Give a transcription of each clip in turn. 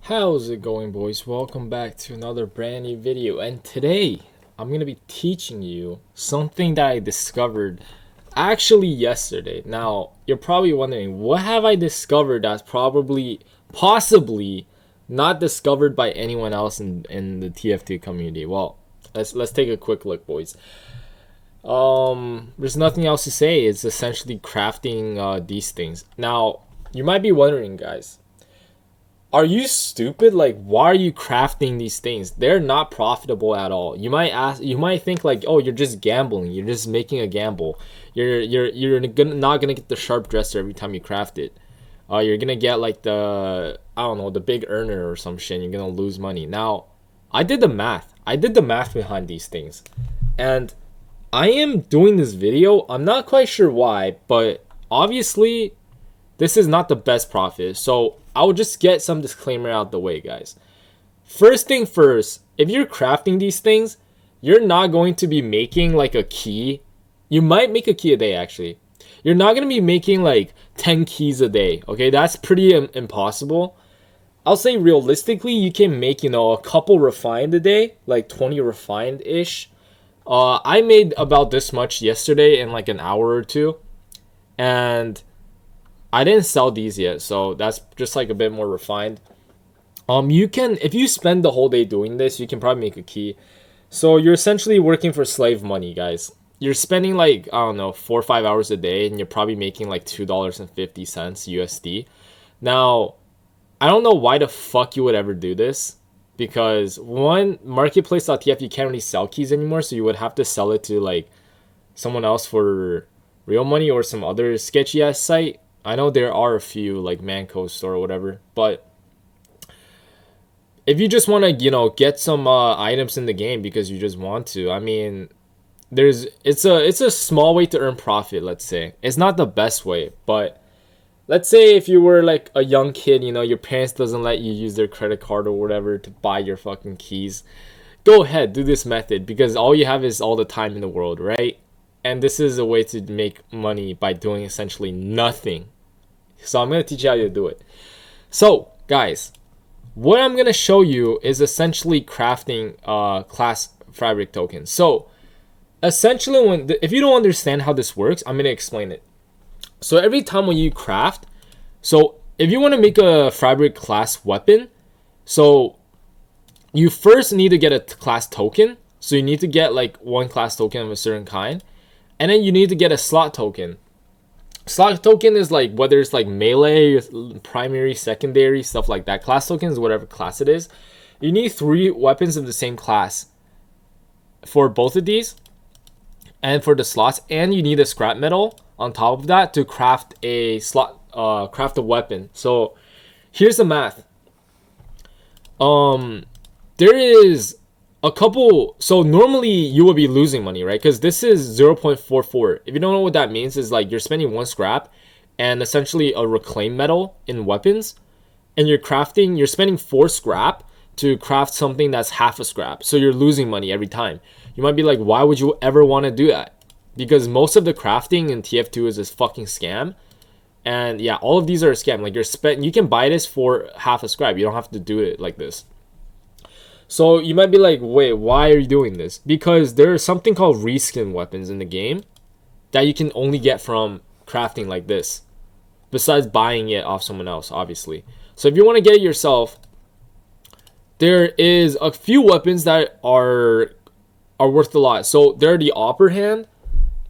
How's it going, boys? Welcome back to another brand new video, and today I'm gonna be teaching you something that I discovered actually yesterday. Now you're probably wondering, what have I discovered that's possibly not discovered by anyone else in the TF2 community? Well, let's take a quick look, boys. There's nothing else to say. It's essentially crafting these things. Now you might be wondering, guys, are you stupid? Like, why are you crafting these things? They're not profitable at all. You might think like, oh, you're just gambling. You're just making a gamble. You're not gonna get the sharp dresser every time you craft it. You're gonna get like I don't know, the big earner or some shit. And you're gonna lose money. Now, I did the math. I did the math behind these things, and I am doing this video. I'm not quite sure why, but obviously this is not the best profit. So I'll just get some disclaimer out the way, guys. First thing first, if you're crafting these things, you're not going to be making like a key. You might make a key a day, actually. You're not going to be making like 10 keys a day. Okay, that's pretty impossible. I'll say realistically, you can make, a couple refined a day, like 20 refined ish. I made about this much yesterday in like an hour or two. And I didn't sell these yet, so that's just like a bit more refined. You can, if you spend the whole day doing this, you can probably make a key. So you're essentially working for slave money, guys. You're spending like, I don't know, 4 or 5 hours a day, and you're probably making like $2.50 USD. Now, I don't know why the fuck you would ever do this, because one, marketplace.tf, you can't really sell keys anymore, so you would have to sell it to like someone else for real money or some other sketchy ass site. I know there are a few like Manco store or whatever, but if you just want to, get some items in the game because you just want to, I mean, it's a small way to earn profit. Let's say it's not the best way, but let's say if you were like a young kid, your parents doesn't let you use their credit card or whatever to buy your fucking keys. Go ahead, do this method because all you have is all the time in the world, right? And this is a way to make money by doing essentially nothing. So I'm going to teach you how to do it. So, guys, what I'm going to show you is essentially crafting class fabric tokens. So, essentially, if you don't understand how this works, I'm going to explain it. So, every time when you craft, so if you want to make a fabric class weapon, so you first need to get a class token. So, you need to get like one class token of a certain kind. And then you need to get a slot token. Slot token is like whether it's like melee, primary, secondary, stuff like that. Class token is whatever class it is. You need 3 weapons of the same class for both of these and for the slots. And you need a scrap metal on top of that to craft a weapon. So here's the math. There is a couple, so normally you would be losing money, right? Because this is 0.44. If you don't know what that means, is like you're spending 1 scrap and essentially a reclaim metal in weapons, and you're spending 4 scrap to craft something that's half a scrap. So you're losing money every time. You might be like, why would you ever want to do that? Because most of the crafting in TF2 is this fucking scam. And yeah, all of these are a scam. Like you can buy this for half a scrap. You don't have to do it like this. So you might be like, wait, why are you doing this? Because there's something called reskin weapons in the game that you can only get from crafting like this, besides buying it off someone else, obviously. So if you want to get it yourself, there is a few weapons that are worth a lot. So they're the upper hand,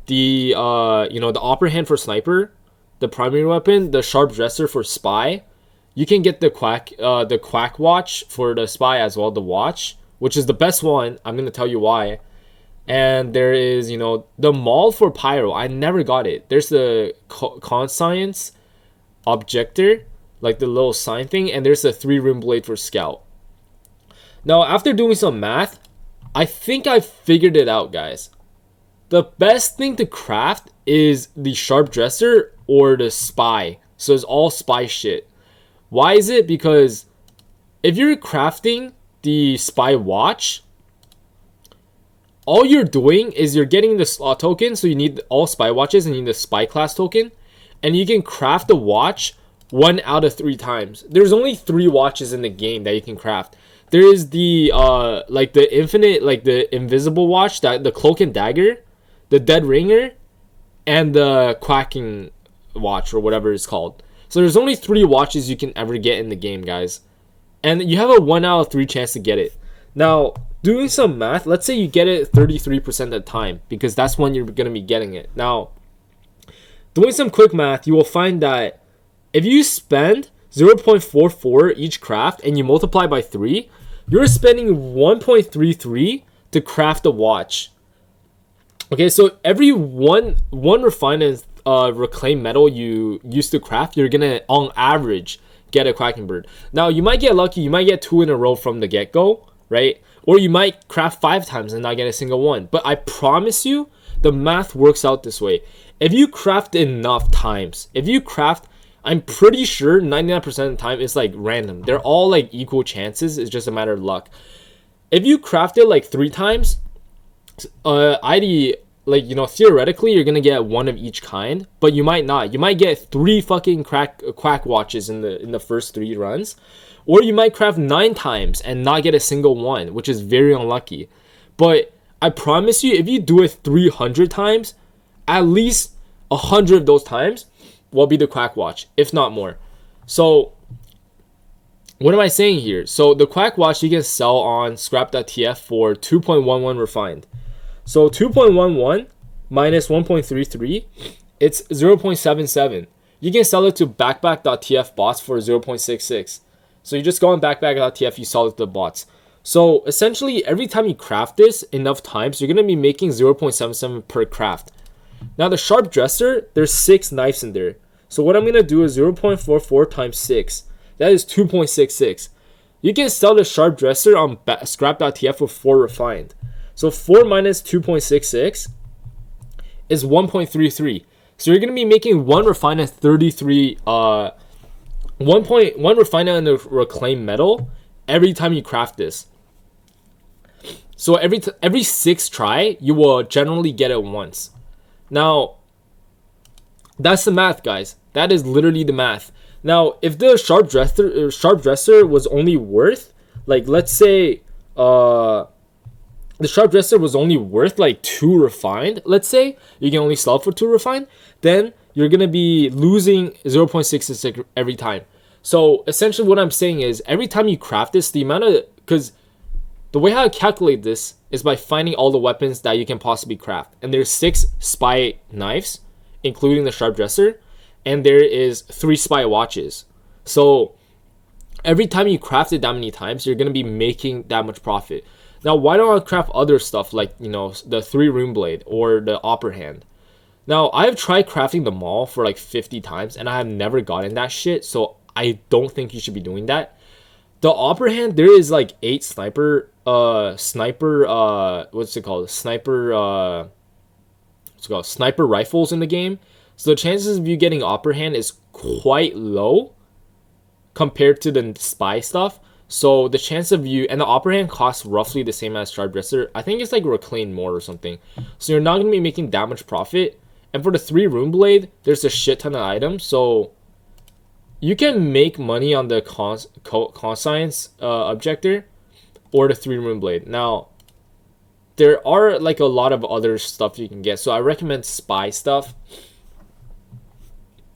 the upper hand for sniper, the primary weapon, the sharp dresser for spy. You can get the quack watch for the spy as well, the watch, which is the best one. I'm going to tell you why. And there is, the maul for pyro. I never got it. There's the conscience objector, like the little sign thing. And there's the 3-rune blade for scout. Now, after doing some math, I think I figured it out, guys. The best thing to craft is the sharp dresser or the spy. So it's all spy shit. Why is it? Because if you're crafting the spy watch, all you're doing is you're getting the slot token. So you need all spy watches and you need the spy class token. And you can craft the watch 1 out of 3 times. There's only 3 watches in the game that you can craft. There is the like the infinite, like the invisible watch, that the cloak and dagger, the dead ringer, and the quacking watch, or whatever it's called. So there's only 3 watches you can ever get in the game, guys, and you have a 1 out of 3 chance to get it. Now, doing some math, let's say you get it 33% of the time, because that's when you're gonna be getting it. Now, doing some quick math, you will find that if you spend 0.44 each craft and you multiply by 3, you're spending 1.33 to craft a watch. Okay, so every one refined and reclaimed metal you used to craft, you're gonna, on average, get a quacking bird. Now, you might get lucky, you might get 2 in a row from the get-go, right? Or you might craft 5 times and not get a single one. But I promise you, the math works out this way. If you craft enough times, if you craft, I'm pretty sure 99% of the time it's like random. They're all like equal chances. It's just a matter of luck. If you craft it like 3 times, like, you know, theoretically you're gonna get 1 of each kind, but you might not. You might get 3 fucking quack watches in the first 3 runs, or you might craft 9 times and not get a single one, which is very unlucky. But I promise you, if you do it 300 times, at least 100 of those times will be the quack watch, if not more. So what am I saying here? So the quack watch you can sell on scrap.tf for 2.11 refined. So 2.11 minus 1.33, it's 0.77. You can sell it to backpack.tf bots for 0.66. So you just go on backpack.tf, you sell it to the bots. So essentially, every time you craft this enough times, you're going to be making 0.77 per craft. Now the sharp dresser, there's 6 knives in there. So what I'm going to do is 0.44 times 6. That is 2.66. You can sell the sharp dresser on scrap.tf for 4 refined. So 4 minus 2.66 is 1.33. So you're going to be making 1 refined and 33, 1 refined and a reclaimed metal every time you craft this. So every 6 try, you will generally get it once. Now, that's the math, guys. That is literally the math. Now, if the sharp dresser was only worth, like, let's say, the sharp dresser was only worth like 2 refined, let's say, you can only sell for 2 refined, then you're gonna be losing 0.66 every time. So essentially what I'm saying is, every time you craft this, the amount of, because the way how I calculate this is by finding all the weapons that you can possibly craft. And there's 6 spy knives, including the sharp dresser, and there is 3 spy watches. So every time you craft it that many times, you're going to be making that much profit. Now, why don't I craft other stuff like, you know, the 3 rune blade or the opera hand? Now, I've tried crafting the maul for like 50 times and I have never gotten that shit. So I don't think you should be doing that. The opera hand, there is like 8 sniper rifles in the game. So the chances of you getting opera hand is quite low compared to the spy stuff. So the chance of you, and the opera hand costs roughly the same as sharp dresser. I think it's like reclaimed more or something. So you're not going to be making that much profit. And for the 3 rune blade, there's a shit ton of items. So you can make money on the conscience objector or the 3 rune blade. Now, there are like a lot of other stuff you can get. So I recommend spy stuff.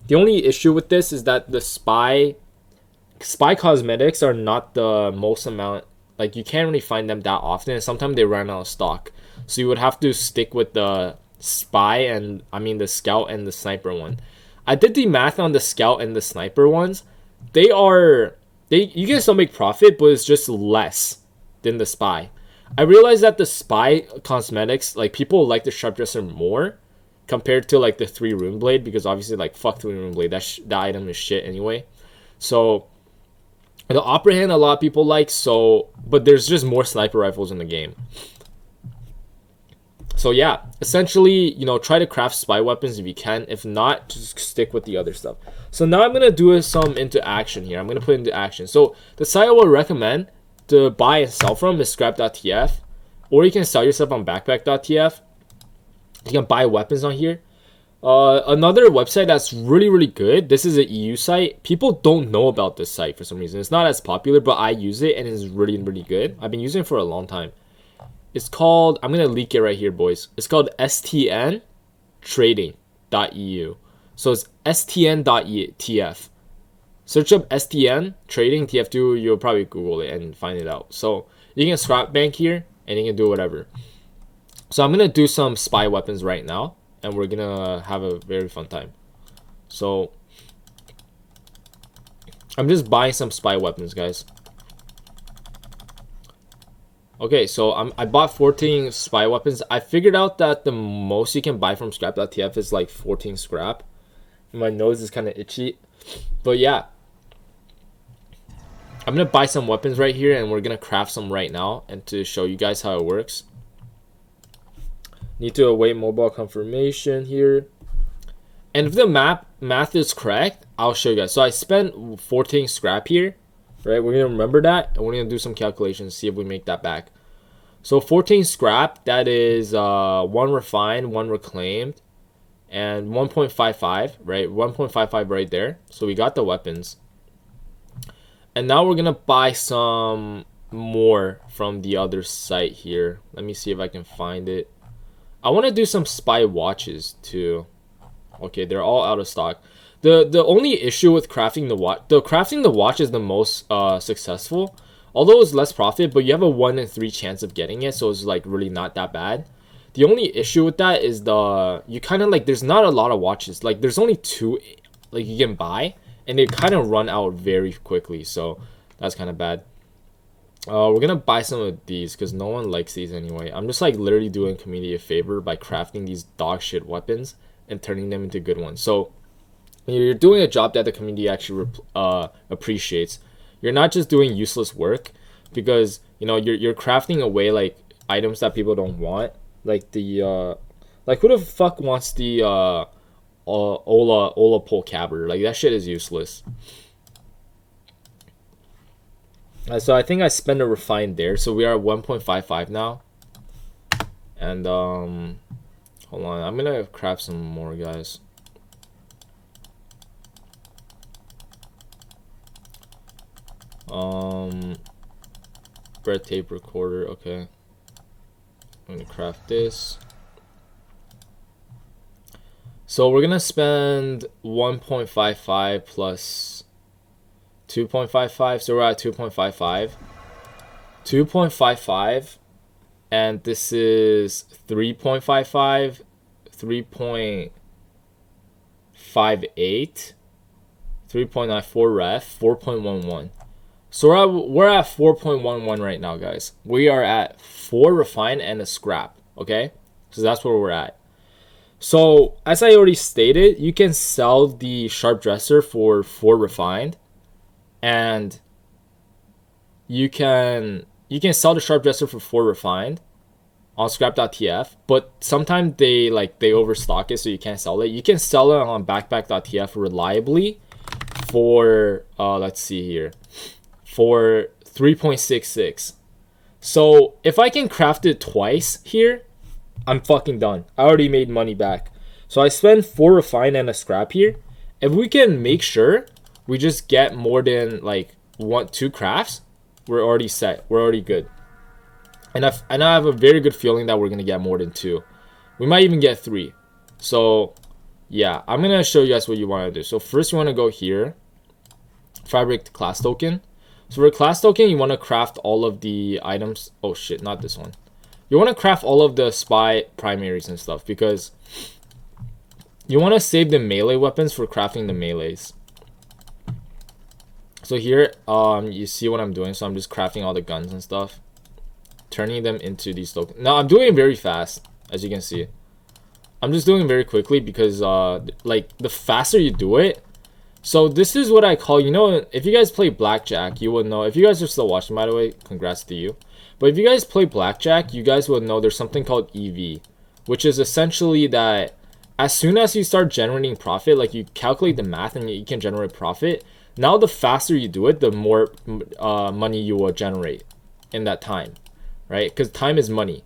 The only issue with this is that the spy cosmetics are not the most amount. Like, you can't really find them that often. And sometimes they run out of stock. So you would have to stick with the spy and, the scout and the sniper one. I did the math on the scout and the sniper ones. You can still make profit, but it's just less than the spy. I realized that the spy cosmetics, like, people like the sharp dresser more compared to like the 3 rune blade, because obviously, like, fuck 3 rune blade, that item is shit anyway. So the opera hand a lot of people like, so, but there's just more sniper rifles in the game. So yeah, essentially, you know, try to craft spy weapons if you can. If not, just stick with the other stuff. So now I'm going to do some into action here. I'm going to put into action. So the site I would recommend to buy and sell from is scrap.tf, or you can sell yourself on backpack.tf. You can buy weapons on here. Another website that's really good. This is an EU site. People don't know about this site for some reason. It's not as popular, but I use it and it's really good. I've been using it for a long time. It's called, I'm gonna leak it right here, boys. It's called stntrading.eu. So it's stn.tf. Search up STN trading TF2. You'll probably Google it and find it out. So you can scrap bank here and you can do whatever. So I'm gonna do some spy weapons right now, and we're gonna have a very fun time. So I'm just buying some spy weapons, guys. Okay, so I bought 14 spy weapons. I figured out that the most you can buy from scrap.tf is like 14 scrap. My nose is kind of itchy. But yeah, I'm gonna buy some weapons right here, and we're gonna craft some right now, and to show you guys how it works. Need to await mobile confirmation here. And if the math is correct, I'll show you guys. So I spent 14 scrap here, right? We're gonna remember that, and we're gonna do some calculations, see if we make that back. So 14 scrap, that is 1 refined, 1 reclaimed, and 1.55, right? 1.55 right there. So we got the weapons. And now we're gonna buy some more from the other site here. Let me see if I can find it. I want to do some spy watches too. Okay, they're all out of stock. The only issue with crafting the watch is the most successful. Although it's less profit, but you have a 1 in 3 chance of getting it, so it's like really not that bad. The only issue with that is you kind of like, there's not a lot of watches. Like there's only 2 like you can buy, and they kind of run out very quickly, so that's kind of bad. We're gonna buy some of these because no one likes these anyway. I'm just like literally doing community a favor by crafting these dog shit weapons and turning them into good ones. So when you're doing a job that the community actually appreciates, you're not just doing useless work, because you know you're crafting away like items that people don't want, like the like who the fuck wants the Ola pole cabber? Like that shit is useless. So I think I spent a refined there. So we are at 1.55 now. And hold on, I'm gonna craft some more, guys. Red tape recorder. Okay, I'm gonna craft this. So we're gonna spend 1.55 plus 2.55, so we're at 2.55. 2.55, and this is 3.55, 3.58, 3.94 ref, 4.11. So we're at 4.11 right now, guys. We are at 4 refined and a scrap, okay? So that's where we're at. So as I already stated, you can sell the sharp dresser for 4 refined, and you can sell the sharp dresser for 4 refined on scrap.tf, but sometimes they overstock it, so you can't sell it. You can sell it on backpack.tf reliably for let's see here, for 3.66. So if I can craft it twice here, I'm fucking done. I already made money back. So I spent 4 refined and a scrap here. If we can make sure we just get more than like 2 crafts, we're already set. We're already good. And I have a very good feeling that we're gonna get more than 2. We might even get 3. So yeah, I'm gonna show you guys what you want to do. So first you want to go here, fabric class token. So for class token, you want to craft all of the items. Oh shit, not this one. You want to craft all of the spy primaries and stuff, because you want to save the melee weapons for crafting the melees. So here, you see what I'm doing. So I'm just crafting all the guns and stuff, turning them into these tokens. Now I'm doing it very fast, as you can see. I'm just doing it very quickly because like the faster you do it. So this is what I call, you know, if you guys play blackjack, you will know. If you guys are still watching, by the way, congrats to you. But if you guys play blackjack, you guys will know there's something called EV, which is essentially that as soon as you start generating profit, like you calculate the math and you can generate profit. Now the faster you do it, the more money you will generate in that time, right? Because time is money.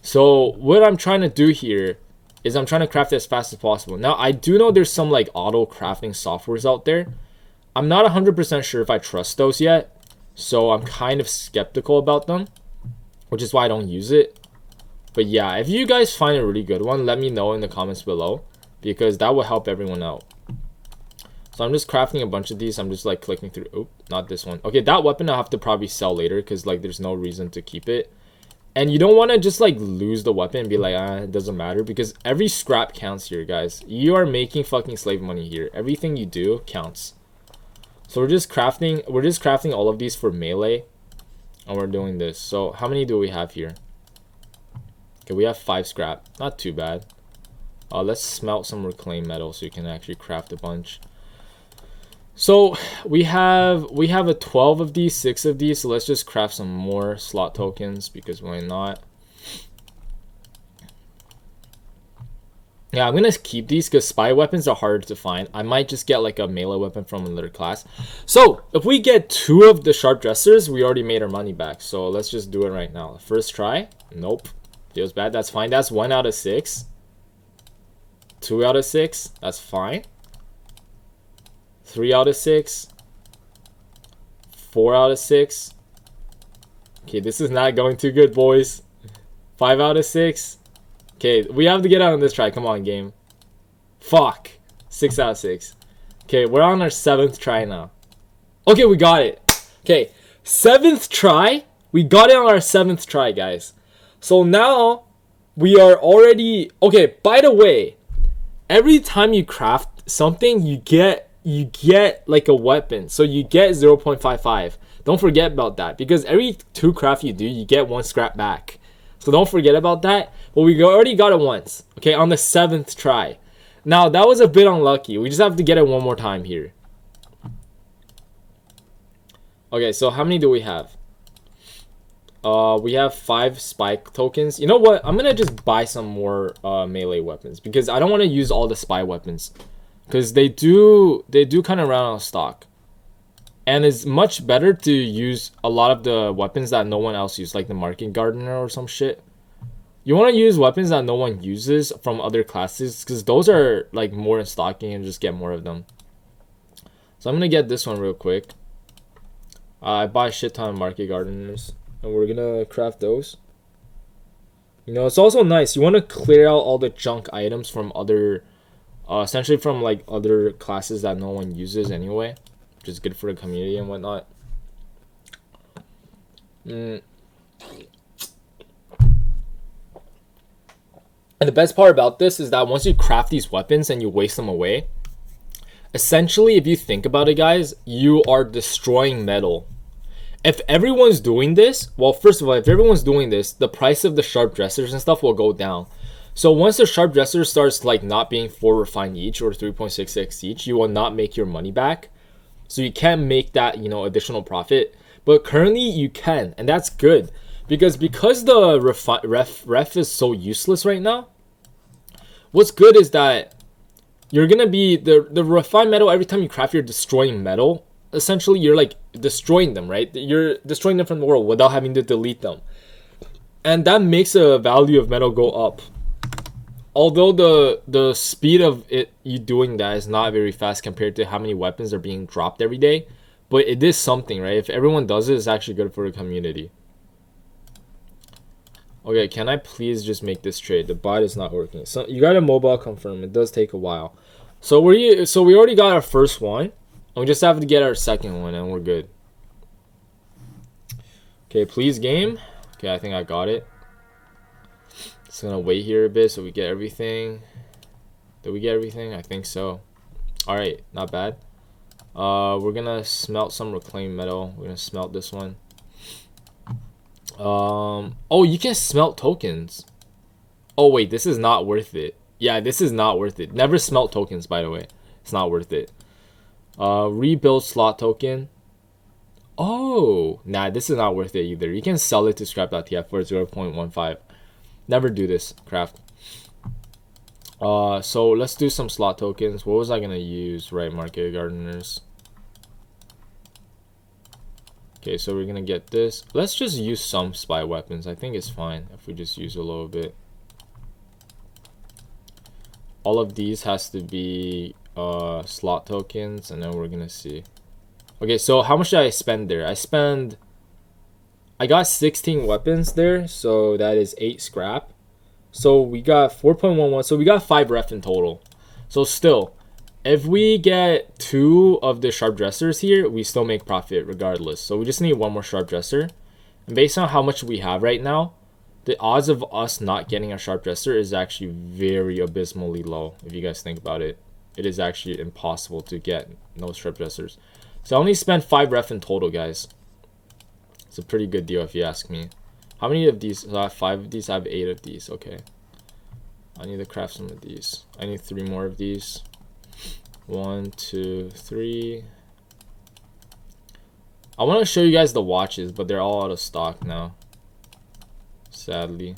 So what I'm trying to do here is I'm trying to craft it as fast as possible. Now, I do know there's some like auto crafting softwares out there. I'm not 100% sure if I trust those yet, so I'm kind of skeptical about them, which is why I don't use it. But yeah, if you guys find a really good one, let me know in the comments below, because that will help everyone out. So I'm just crafting a bunch of these. I'm just like clicking through. Oh, not this one. Okay, that weapon I'll have to probably sell later, because like there's no reason to keep it. And you don't want to just like lose the weapon and be like, it doesn't matter, because every scrap counts here, guys. You are making fucking slave money here. Everything you do counts. So we're just crafting all of these for melee, and we're doing this. So how many do we have here? Okay, we have 5 scrap. Not too bad. Let's smelt some reclaimed metal so you can actually craft a bunch. So we have a 12 of these, 6 of these. So let's just craft some more slot tokens, because why not? Yeah, I'm gonna keep these because spy weapons are harder to find. I might just get like a melee weapon from another class. So if we get 2 of the sharp dressers, we already made our money back. So let's just do it right now. First try. Nope. Feels bad. That's fine. That's 1 out of 6. 2 out of 6. That's fine. 3 out of 6. 4 out of 6. Okay, this is not going too good, boys. 5 out of 6. Okay, we have to get out on this try. Come on, game. Fuck. 6 out of 6. Okay, we're on our 7th try now. Okay, we got it. Okay, 7th try. We got it on our 7th try, guys. So now we are already... Okay, by the way, every time you craft something, you get like a weapon. So you get 0.55. Don't forget about that, because every 2 craft you do, you get 1 scrap back. So don't forget about that. Well, we already got it once. Okay, on the 7th try. Now, that was a bit unlucky. We just have to get it one more time here. Okay, so how many do we have? We have 5 spike tokens. You know what? I'm gonna just buy some more melee weapons, because I don't want to use all the spy weapons, because they do kind of run out of stock. And it's much better to use a lot of the weapons that no one else uses, like the market gardener or some shit. You want to use weapons that no one uses from other classes, because those are like more in stocking and just get more of them. So I'm gonna get this one real quick. I buy a shit ton of market gardeners, and we're gonna craft those. You know, it's also nice. You want to clear out all the junk items from other, essentially from like other classes that no one uses anyway, which is good for the community and whatnot. And the best part about this is that once you craft these weapons and you waste them away, essentially, if you think about it, guys, you are destroying metal. If everyone's doing this, well, first of all, if everyone's doing this, the price of the sharp dressers and stuff will go down. So once the sharp dresser starts like not being 4 refined each or 3.66 each, you will not make your money back. So you can't make that, you know, additional profit. But currently you can, and that's good, because the ref is so useless right now. What's good is that you're gonna be the refined metal. Every time you craft, you're destroying metal. Essentially, you're like destroying them, right? You're destroying them from the world without having to delete them, and that makes the value of metal go up. Although the speed of you doing that is not very fast compared to how many weapons are being dropped every day, but it is something, right? If everyone does it, it's actually good for the community. Okay, can I please just make this trade? The bot is not working. So you got a mobile confirm. It does take a while. So we already got our first one. And we just have to get our second one, and we're good. Okay, please game. Okay, I think I got it. Just gonna wait here a bit so we get everything. Did we get everything? I think so. All right, not bad. We're gonna smelt some reclaimed metal. We're gonna smelt this one. Oh, you can smelt tokens. Oh wait, this is not worth it. Yeah, this is not worth it. Never smelt tokens, by the way. It's not worth it. Rebuild slot token. Oh, nah, this is not worth it either. You can sell it to scrap.tf for 0.15. Never do this craft. So let's do some slot tokens. What was I gonna use? Right, market gardeners. Okay, so we're gonna get this. Let's just use some spy weapons. I think it's fine if we just use a little bit. all of these has to be slot tokens, and then we're gonna see. Okay, so how much did I spend there? I got 16 weapons there, so that is 8 scrap. So we got 4.11, so we got 5 ref in total. So still, if we get 2 of the sharp dressers here, we still make profit regardless. So we just need 1 more sharp dresser. And based on how much we have right now, the odds of us not getting a sharp dresser is actually very abysmally low. If you guys think about it, it is actually impossible to get no sharp dressers. So I only spent 5 ref in total, guys. It's a pretty good deal if you ask me. How many of these? So I have 5 of these. I have 8 of these. Okay. I need to craft some of these. I need 3 more of these. 1, 2, 3. I want to show you guys the watches, but they're all out of stock now. Sadly.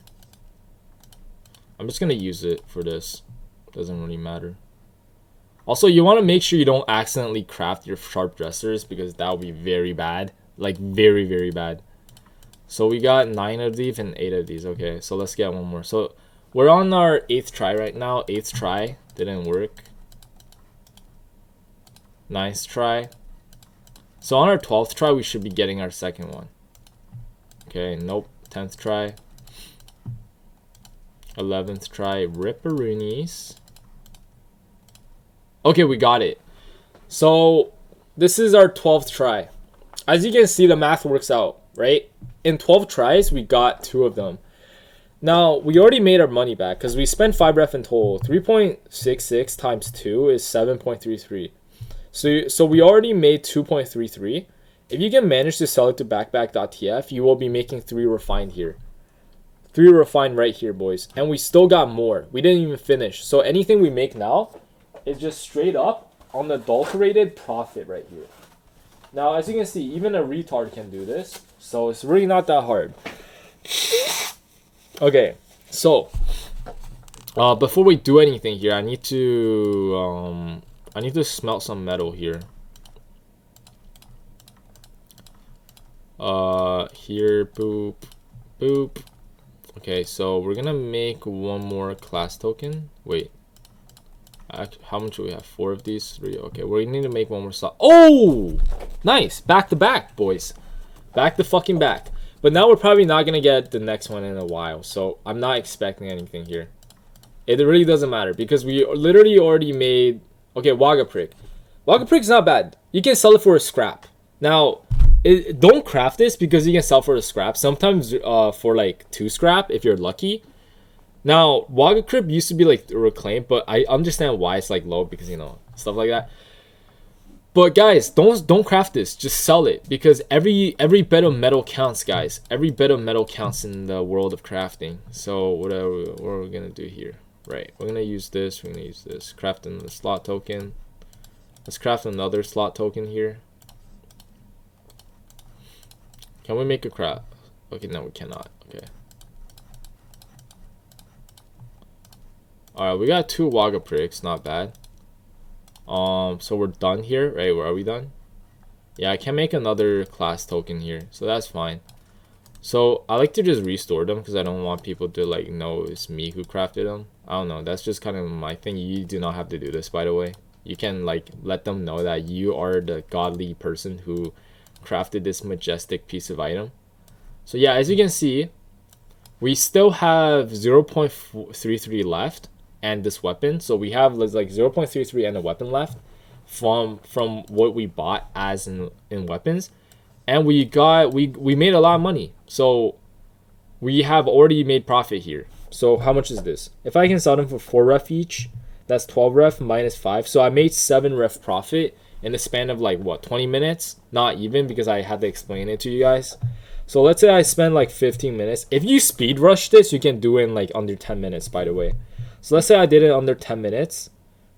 I'm just going to use it for this. Doesn't really matter. Also, you want to make sure you don't accidentally craft your sharp dressers, because that would be very bad. Like, very, very bad. So we got 9 of these and 8 of these. Okay, so let's get 1 more. So we're on our 8th try right now. 8th try. Didn't work. 9th try. So on our 12th try, we should be getting our 2nd one. Okay, nope. 10th try. 11th try. Ripperoonies. Okay, we got it. So this is our 12th try. As you can see, the math works out, right? In 12 tries, we got 2 of them. Now, we already made our money back because we spent 5 ref in total. 3.66 times 2 is 7.33. So we already made 2.33. If you can manage to sell it to backpack.tf, you will be making 3 refined here. 3 refined right here, boys. And we still got more. We didn't even finish. So anything we make now is just straight up unadulterated profit right here. Now, as you can see, even a retard can do this. So it's really not that hard. Okay, so before we do anything here, I need to smelt some metal here. Here, boop, boop. Okay, so we're gonna make 1 more class token. Wait, how much do we have? 4 of these, 3. Okay, we need to make 1 more slot. Oh, nice, back to back, boys, back to fucking back. But now we're probably not gonna get the next one in a while, so I'm not expecting anything here. It really doesn't matter because we literally already made. Okay, Wagga Prick. Wagga Prick's not bad. You can sell it for a scrap. Now, don't craft this because you can sell for a scrap. Sometimes for like 2 scrap if you're lucky. Now, Wagga Prick used to be like reclaimed, but I understand why it's like low because, you know, stuff like that. But guys, don't craft this. Just sell it because every bit of metal counts, guys. Every bit of metal counts in the world of crafting. So what are we gonna do here? Right, we're gonna use this. We're gonna use this. Craft another slot token. Let's craft another slot token here. Can we make a craft? Okay, no, we cannot. Okay. All right, we got 2 Wagga Pricks. Not bad. So we're done here, right? Where are we done? Yeah, I can make another class token here, so that's fine. So I like to just restore them because I don't want people to like know it's me who crafted them. I don't know, that's just kind of my thing. You do not have to do this, by the way. You can like let them know that you are the godly person who crafted this majestic piece of item. So yeah, as you can see, we still have 0.33 left and this weapon. So we have like 0.33 and a weapon left from what we bought as in weapons. And we made a lot of money. So we have already made profit here. So how much is this? If I can sell them for 4 ref each, that's 12 ref minus 5. So I made 7 ref profit in the span of like what, 20 minutes? Not even, because I had to explain it to you guys. So let's say I spend like 15 minutes. If you speed rush this, you can do it in like under 10 minutes, by the way. So let's say I did it under 10 minutes,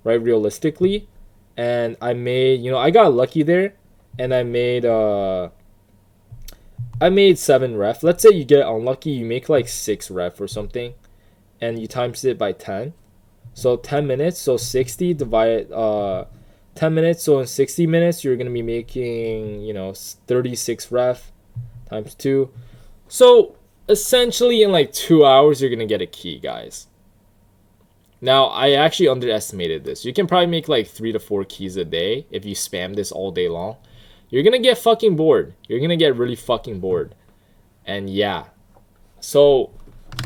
right, realistically. And I made, you know, I got lucky there. And I made 7 ref. Let's say you get unlucky, you make like 6 ref or something. And you times it by 10. So 10 minutes, so 60 divided 10 minutes. So in 60 minutes, you're going to be making, you know, 36 ref times 2. So essentially in like 2 hours, you're going to get a key, guys. Now, I actually underestimated this. You can probably make like 3 to 4 keys a day if you spam this all day long. You're gonna get fucking bored. You're gonna get really fucking bored. And yeah. So,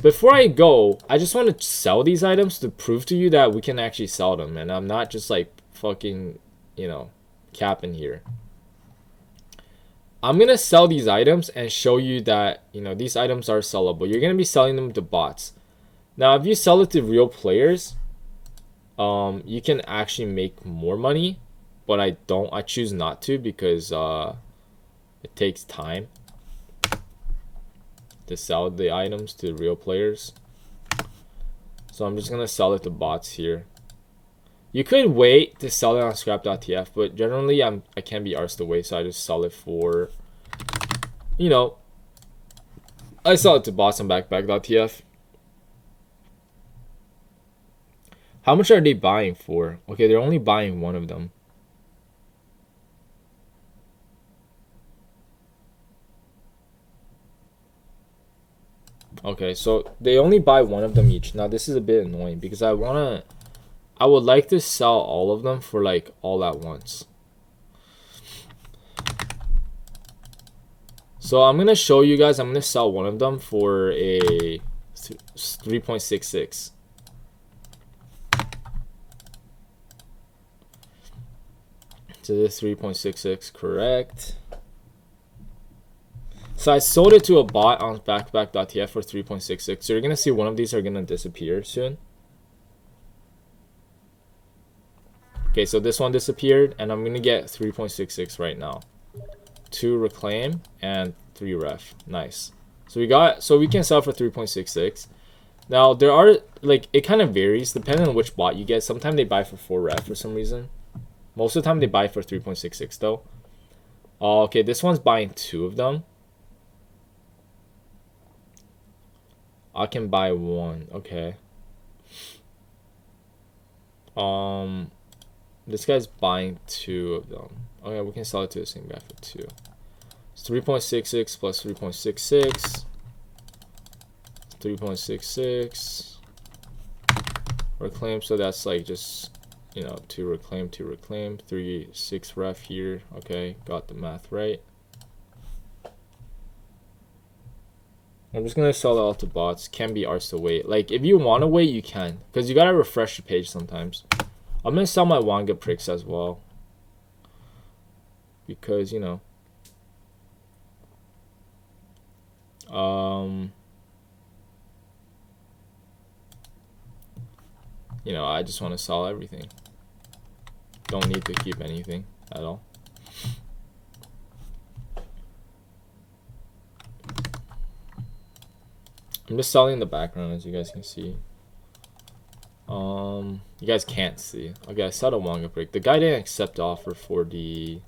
before I go, I just want to sell these items to prove to you that we can actually sell them. And I'm not just like fucking, you know, capping here. I'm gonna sell these items and show you that, you know, these items are sellable. You're gonna be selling them to bots. Now, if you sell it to real players, you can actually make more money, but I choose not to because it takes time to sell the items to real players. So I'm just gonna sell it to bots here. You could wait to sell it on scrap.tf, but generally I can't be arsed to wait, so I just sell it for, you know, I sell it to bots on backpack.tf. How much are they buying for? Okay, they're only buying one of them. Okay, so they only buy one of them each. Now this is a bit annoying because I would like to sell all of them for like all at once. So I'm gonna show you guys. I'm gonna sell one of them for a 3.66. So this 3.66, correct. So I sold it to a bot on backpack.tf for 3.66. So you're gonna see one of these are gonna disappear soon. Okay, so this one disappeared, and I'm gonna get 3.66 right now. 2 reclaim and 3 ref. Nice. So we can sell for 3.66. Now there are, like, it kind of varies depending on which bot you get. Sometimes they buy for 4 ref for some reason. Most of the time they buy for 3.66 though. Okay, this one's buying 2 of them. I can buy 1. Okay. This guy's buying 2 of them. Okay, we can sell it to the same guy for 2. It's 3.66 plus 3.66. 3.66. Reclaim, so that's like just, you know, 2 reclaim, 3, 6 ref here. Okay, got the math right. I'm just gonna sell it all to bots. Can be arsed to wait. Like, if you want to wait, you can, because you gotta refresh the page sometimes. I'm gonna sell my Wanga pricks as well, because, you know, I just want to sell everything. Don't need to keep anything at all. I'm just selling the background, as you guys can see. You guys can't see. Okay, I sold a Wanga brick. The guy didn't accept offer for the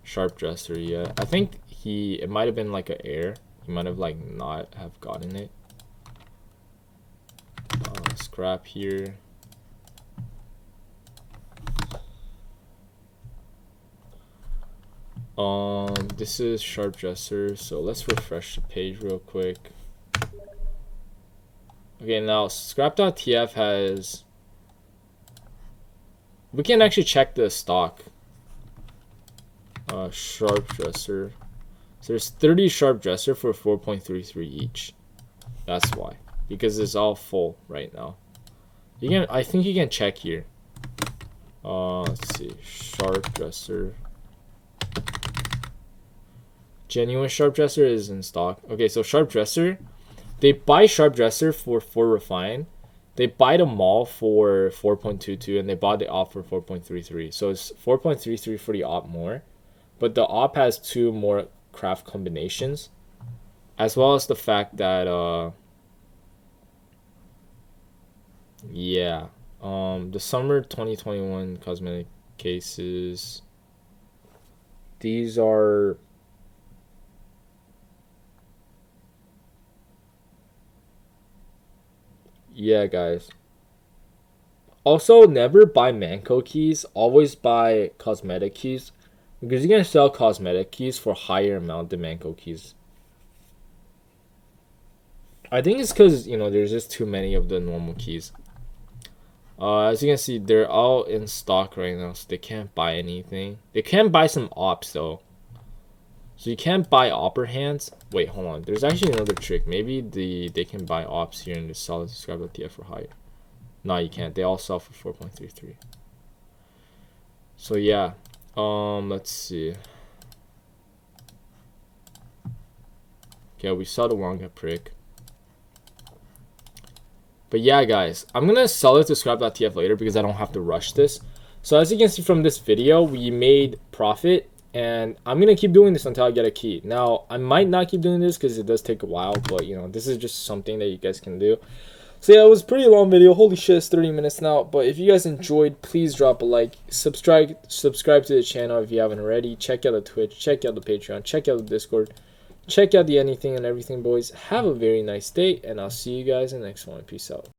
sharp dresser yet. I think it might have been like an error. He might have like not have gotten it. Scrap here. This is sharp dresser, so let's refresh the page real quick. Okay, now scrap.tf has, we can actually check the stock. Sharp dresser. So there's 30 sharp dresser for 4.33 each. That's why, because it's all full right now. I think you can check here. Let's see, sharp dresser. Genuine sharp dresser is in stock. Okay, so sharp dresser, they buy sharp dresser for 4 refine. They buy the mall for 4.22, and they bought the op for 4.33. So it's 4.33 for the op more, but the op has 2 more craft combinations, as well as the fact that the summer 2021 cosmetic cases, these are, yeah, guys. Also, never buy Manco keys. Always buy cosmetic keys, because you can sell cosmetic keys for higher amount than Manco keys. I think it's because, there's just too many of the normal keys. As you can see, they're all in stock right now, so they can't buy anything. They can buy some ops though. So you can't buy opera hands. Wait, hold on. There's actually another trick. Maybe they can buy ops here and just sell it to subscribe TF for higher. No, you can't. They all sell for 4.33. So yeah. Let's see. Okay, we saw the Wonka prick. But yeah, guys, I'm gonna sell it to scrap.tf later because I don't have to rush this. So as you can see from this video, we made profit, and I'm gonna keep doing this until I get a key. Now, I might not keep doing this because it does take a while, but you know, this is just something that you guys can do. So yeah, it was a pretty long video. Holy shit, it's 30 minutes now. But if you guys enjoyed, please drop a like. Subscribe to the channel if you haven't already. Check out the Twitch. Check out the Patreon. Check out the Discord. Check out the anything and everything, boys. Have a very nice day, and I'll see you guys in the next one. Peace out.